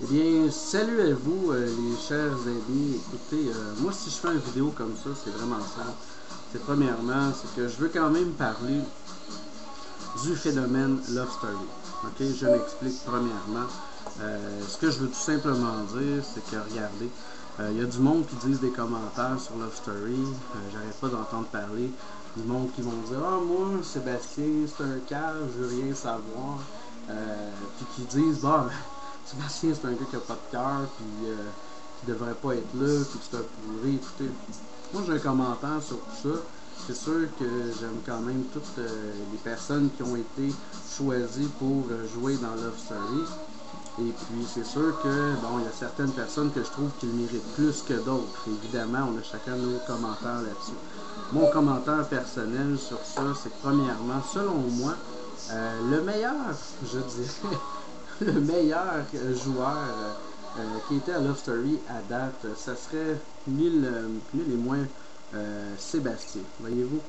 Eh bien, salut à vous, les chers amis. Écoutez, moi, si je fais une vidéo comme ça, c'est vraiment simple. C'est premièrement, c'est que je veux quand même parler du phénomène Love Story. Ok, je m'explique premièrement. Ce que je veux tout simplement dire, c'est que regardez, il y a du monde qui disent des commentaires sur Love Story. J'arrête pas d'entendre parler. Du monde qui vont dire ah, moi, Sébastien, c'est un cave, je veux rien savoir. Puis qui disent bah, Sébastien, c'est un gars qui a pas de cœur, puis qui devrait pas être là, puis c'est un pourri. Écoutez, moi j'ai un commentaire sur tout ça. C'est sûr que j'aime quand même toutes les personnes qui ont été choisies pour jouer dans Love Story. Et puis c'est sûr que bon, il y a certaines personnes que je trouve qu'ils méritent plus que d'autres. Évidemment, on a chacun nos commentaires là-dessus. Mon commentaire personnel sur ça, c'est que premièrement, selon moi, le meilleur, je dirais, le meilleur joueur qui était à Love Story à date, ça serait nul et moins Sébastien. Voyez-vous?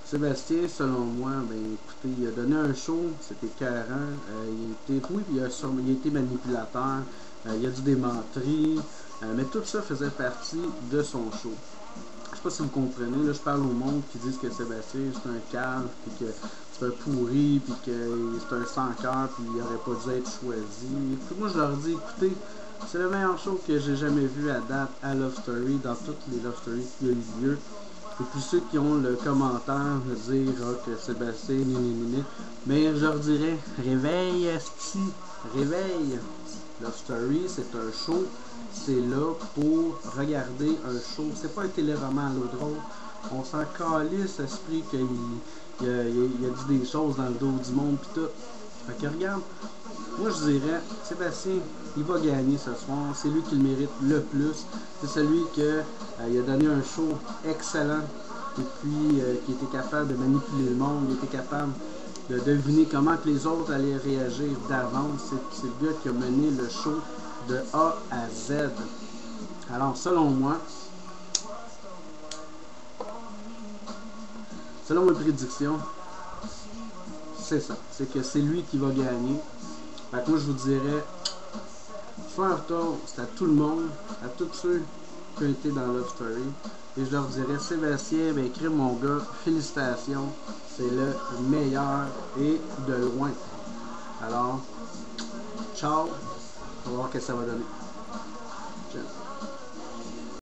Sébastien, selon moi, ben écoutez, il a donné un show, c'était carré. Il était, oui, il a été manipulateur, il a du démenterie, mais tout ça faisait partie de son show. Je sais pas si vous comprenez, là, je parle au monde qui disent que Sébastien c'est un cave, puis que c'est un pourri, puis que c'est un sans-cœur, puis il aurait pas dû être choisi. Puis moi je leur dis, écoutez, c'est le meilleur show que j'ai jamais vu à date à Love Story, dans toutes les Love Stories qui a eu lieu. Et puis ceux qui ont le commentaire de dire que Sébastien, mais je leur dirais, réveille, esti, réveille. Love Story, c'est un show, c'est là pour regarder un show. C'est pas un téléroman à l'autre drôle. On s'en calisse, esprit qu'il y a dit des choses dans le dos du monde pis tout. Fait que regarde, moi je dirais, Sébastien, il va gagner ce soir. C'est lui qui le mérite le plus. C'est celui qui a donné un show excellent. Et puis qui était capable de manipuler le monde, il était capable de deviner comment que les autres allaient réagir d'avance. C'est le gars qui a mené le show de A à Z. Alors selon moi, selon mes prédictions, c'est ça. C'est que c'est lui qui va gagner. Fait que moi je vous dirais, faire un retour, c'est à tout le monde, à tous ceux qui ont été dans Love Story. Et je leur dirais, Sébastien, ben écris mon gars, félicitations, c'est le meilleur et de loin. Alors, ciao, on va voir ce que ça va donner. Ciao.